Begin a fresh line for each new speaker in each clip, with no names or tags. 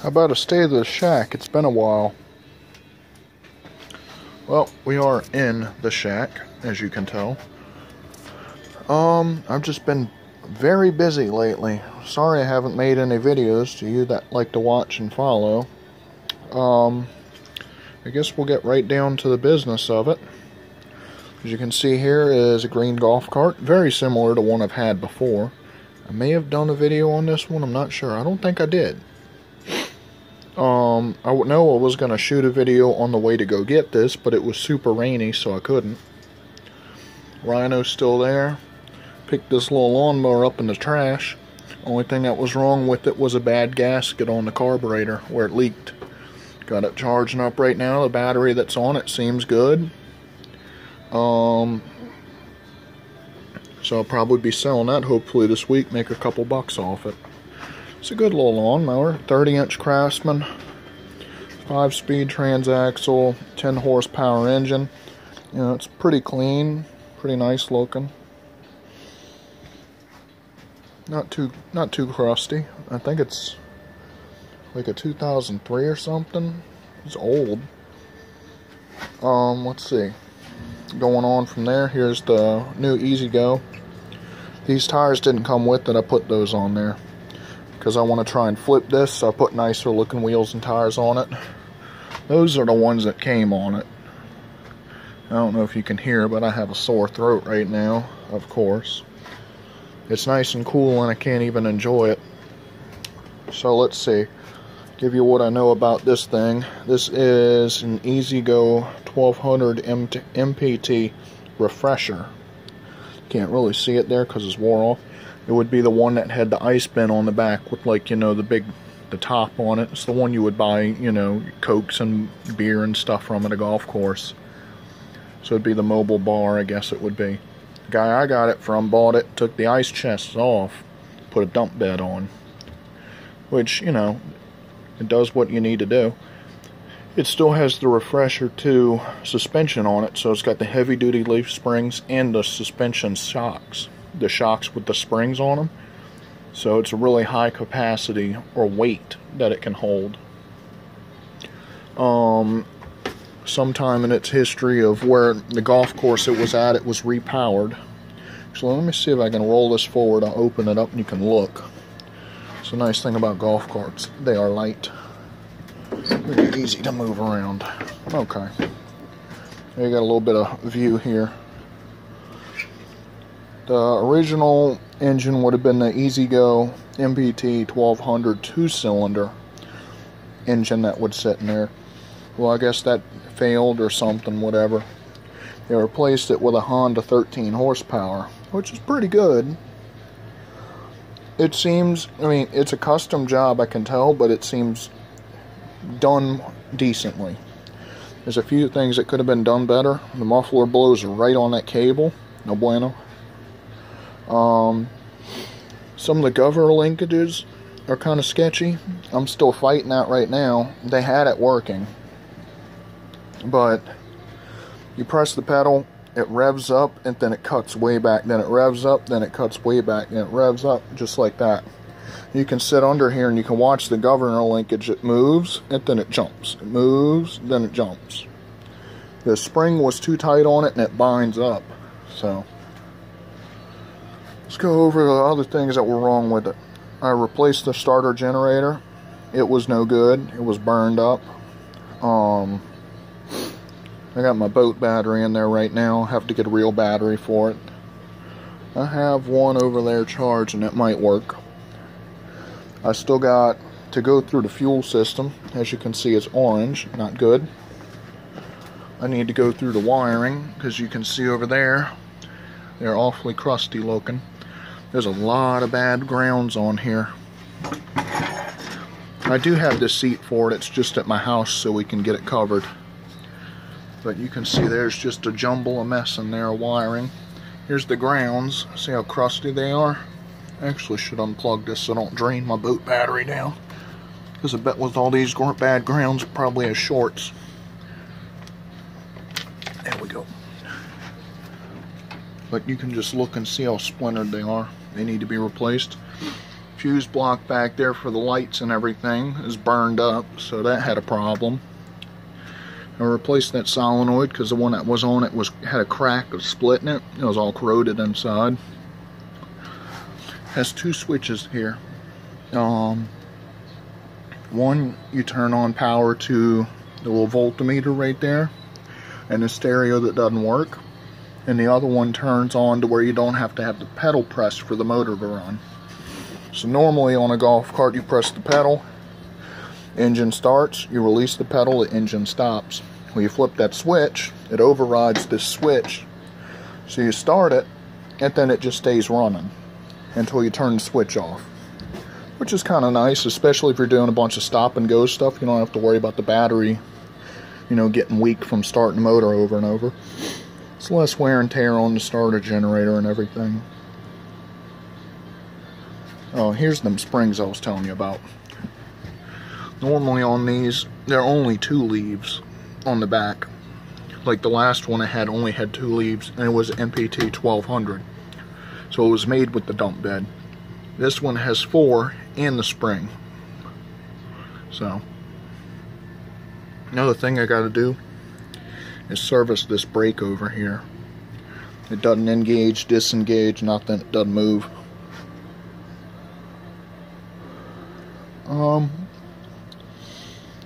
How about a stay of the shack? It's been a while. Well, we are in the shack, as you can tell. I've just been very busy lately. Sorry I haven't made any videos to you that like to watch and follow. I guess we'll get right down to the business of it. As you can see here is a green golf cart, very similar to one I've had before. I may have done a video on this one, I'm not sure. I don't think I did. I know I was going to shoot a video on the way to go get this, but it was super rainy, so I couldn't. Rhino's still there. Picked this little lawnmower up in the trash. Only thing that was wrong with it was a bad gasket on the carburetor where it leaked. Got it charging up right now. The battery that's on it seems good. So I'll probably be selling that hopefully this week, make a couple bucks off it. It's a good little lawnmower, 30-inch Craftsman, 5-speed transaxle, 10 horsepower engine. You know, it's pretty clean, pretty nice looking. Not too crusty. I think it's like a 2003 or something. It's old. Let's see. Going on from there, here's the new E-Z-GO. These tires didn't come with it. I put those on there because I want to try and flip this, so I put nicer looking wheels and tires on it. Those are the ones that came on it. I don't know if you can hear, but I have a sore throat right now, of course. It's nice and cool and I can't even enjoy it. So let's see. Give you what I know about this thing. This is an E-Z-GO 1200 MPT refresher. Can't really see it there because it's wore off. It would be the one that had the ice bin on the back with, like, you know, the top on it. It's the one you would buy, you know, Cokes and beer and stuff from at a golf course. So it'd be the mobile bar, I guess it would be. The guy I got it from bought it, took the ice chests off, put a dump bed on. Which, you know, it does what you need to do. It still has the Refresher 2 suspension on it, so it's got the heavy-duty leaf springs and the suspension shocks. The shocks with the springs on them. So it's a really high capacity or weight that it can hold. Sometime in its history of where the golf course it was at, it was repowered. So let me see if I can roll this forward. I'll open it up and you can look. It's a nice thing about golf carts. They are light. Pretty easy to move around. Okay. You got a little bit of view here. The original engine would have been the E-Z-GO MPT 1200 2-cylinder engine that would sit in there. Well, I guess that failed or something, whatever. They replaced it with a Honda 13 horsepower, which is pretty good. It seems, I mean, it's a custom job, I can tell, but it seems done decently. There's a few things that could have been done better. The muffler blows right on that cable. No bueno. Some of the governor linkages are kind of sketchy. I'm still fighting that right now. They had it working. But you press the pedal, it revs up, and then it cuts way back. Then it revs up, then it cuts way back, and it revs up, just like that. You can sit under here and you can watch the governor linkage. It moves, and then it jumps. It moves, then it jumps. The spring was too tight on it, and it binds up. So, let's go over the other things that were wrong with it. I replaced the starter generator. It was no good. It was burned up. I got my boat battery in there right now. I have to get a real battery for it. I have one over there charged and it might work. I still got to go through the fuel system. As you can see, it's orange. Not good. I need to go through the wiring because you can see over there, they're awfully crusty looking. There's a lot of bad grounds on here. I do have this seat for it. It's just at my house so we can get it covered. But you can see there's just a jumble of mess in there of wiring. Here's the grounds. See how crusty they are? I actually should unplug this so I don't drain my boat battery down. Because I bet with all these bad grounds it probably has shorts. There we go. But you can just look and see how splintered they are. They need to be replaced. fuse block back there for the lights and everything is burned up, so that had a problem. I replaced that solenoid because the one that was on it had a crack, a split in it. It was all corroded inside. Has two switches here. One, you turn on power to the little voltmeter right there, and the stereo that doesn't work. And the other one turns on to where you don't have to have the pedal pressed for the motor to run. So normally on a golf cart you press the pedal, engine starts, you release the pedal, the engine stops. When you flip that switch, it overrides this switch. So you start it, and then it just stays running until you turn the switch off. Which is kind of nice, especially if you're doing a bunch of stop and go stuff. You don't have to worry about the battery, you know, getting weak from starting the motor over and over. It's less wear and tear on the starter generator and everything. Oh, here's them springs I was telling you about. Normally on these, there are only 2 leaves on the back. Like the last one I had only had 2 leaves, and it was MPT 1200. So it was made with the dump bed. This one has 4 and the spring. So, another thing I gotta do is service this brake over here. It doesn't engage, disengage, nothing, it doesn't move.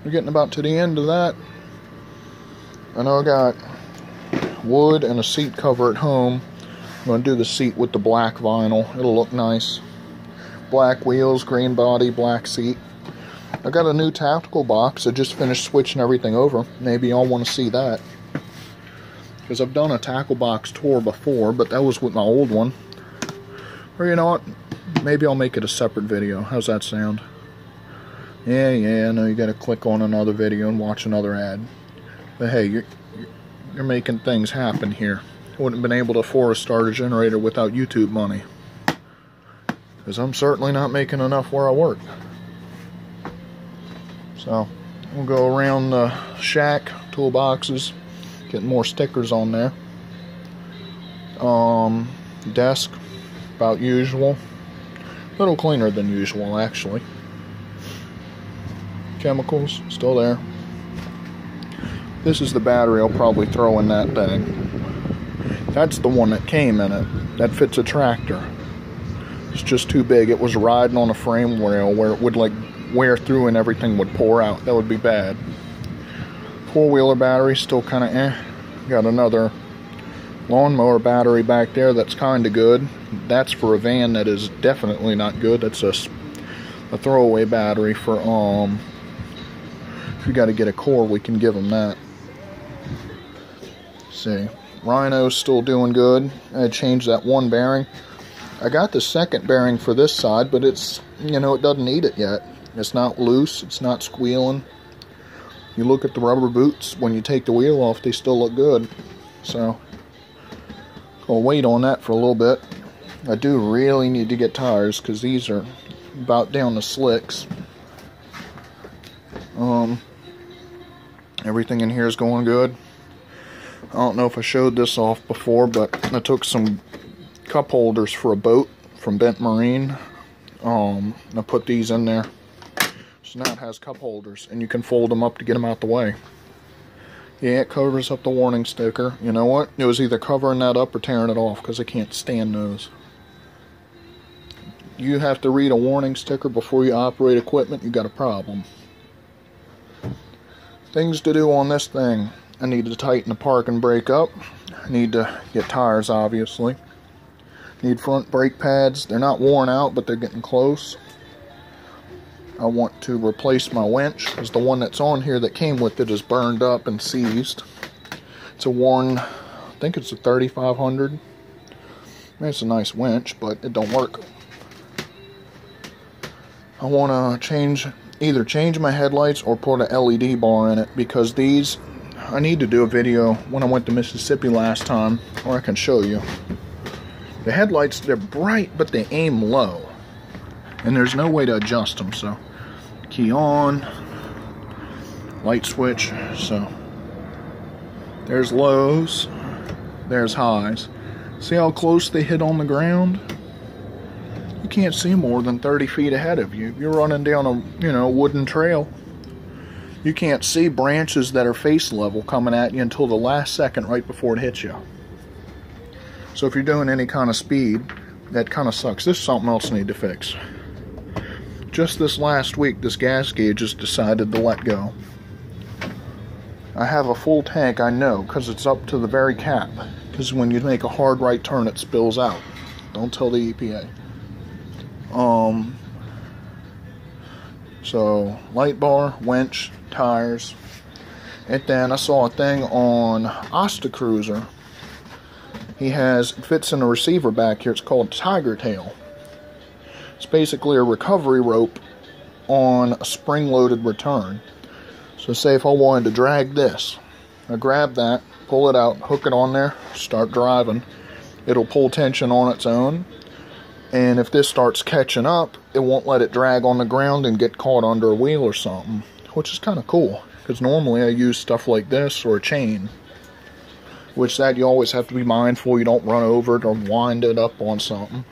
We're getting about to the end of that. I know I got wood and a seat cover at home. I'm going to do the seat with the black vinyl. It'll look nice. Black wheels, green body, black seat. I got a new tactical box. I just finished switching everything over. Maybe y'all want to see that. Because I've done a tackle box tour before, but that was with my old one. Or you know what? Maybe I'll make it a separate video. How's that sound? Yeah, I know you gotta click on another video and watch another ad. But hey, you're making things happen here. I wouldn't have been able to afford a starter generator without YouTube money. Because I'm certainly not making enough where I work. So, we'll go around the shack, toolboxes, getting more stickers on there. Desk, about usual. A little cleaner than usual, actually. Chemicals, still there. This is the battery I'll probably throw in that thing. That's the one that came in it. That fits a tractor. It's just too big. It was riding on a frame rail where it would like wear through and everything would pour out. That would be bad. 4-wheeler battery, still kind of eh. Got another lawnmower battery back there that's kind of good. That's for a van that is definitely not good. That's a throwaway battery for if you got to get a core, we can give them that. Let's see, Rhino's still doing good. I changed that one bearing. I got the second bearing for this side, but it's, you know, it doesn't need it yet. It's not loose, it's not squealing. You look at the rubber boots, when you take the wheel off, they still look good. So, I'll wait on that for a little bit. I do really need to get tires, because these are about down the slicks. Everything in here is going good. I don't know if I showed this off before, but I took some cup holders for a boat from Bent Marine. I put these in there. So now it has cup holders, and you can fold them up to get them out the way. Yeah, it covers up the warning sticker. You know what? It was either covering that up or tearing it off, because I can't stand those. You have to read a warning sticker before you operate equipment, you got a problem. Things to do on this thing. I need to tighten the parking brake up. I need to get tires, obviously. Need front brake pads. They're not worn out, but they're getting close. I want to replace my winch, because the one that's on here that came with it is burned up and seized. It's a worn, I think it's a 3500. I mean, it's a nice winch, but it don't work. I want to either change my headlights or put an LED bar in it, because these, I need to do a video when I went to Mississippi last time, or I can show you. The headlights, they're bright, but they aim low. And there's no way to adjust them, so key on, light switch, so there's lows, there's highs. See how close they hit on the ground? you can't see more than 30 feet ahead of you. If you're running down a wooden trail, you can't see branches that are face level coming at you until the last second right before it hits you. So if you're doing any kind of speed, that kind of sucks. This is something else I need to fix. Just this last week, this gas gauge has decided to let go. I have a full tank, I know, because it's up to the very cap. Because when you make a hard right turn, it spills out. Don't tell the EPA. So, light bar, winch, tires. And then I saw a thing on Ostacruiser. It fits in a receiver back here. It's called Tiger Tail. It's basically a recovery rope on a spring-loaded return. So say if I wanted to drag this, I grab that, pull it out, hook it on there, start driving. It'll pull tension on its own. And if this starts catching up, it won't let it drag on the ground and get caught under a wheel or something. Which is kind of cool. Because normally I use stuff like this or a chain. Which that you always have to be mindful you don't run over it or wind it up on something.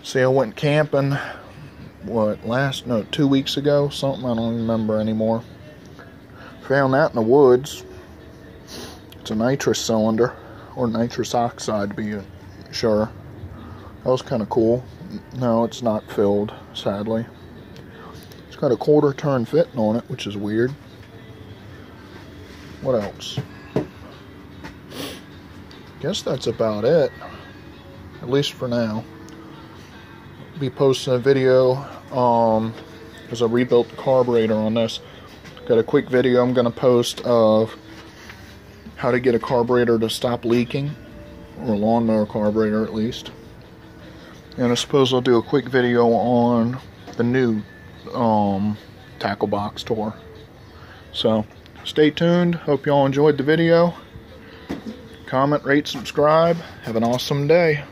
See, I went camping, 2 weeks ago, something, I don't remember anymore. Found that in the woods. It's a nitrous cylinder, or nitrous oxide to be sure. That was kind of cool. No, it's not filled, sadly. It's got a quarter turn fitting on it, which is weird. What else? Guess that's about it, at least for now. Be posting a video because I rebuilt the carburetor on this. Got a quick video I'm going to post of how to get a carburetor to stop leaking, or a lawnmower carburetor at least. And I suppose I'll do a quick video on the new tackle box tour. So stay tuned. Hope y'all enjoyed the video. Comment, rate, subscribe. Have an awesome day.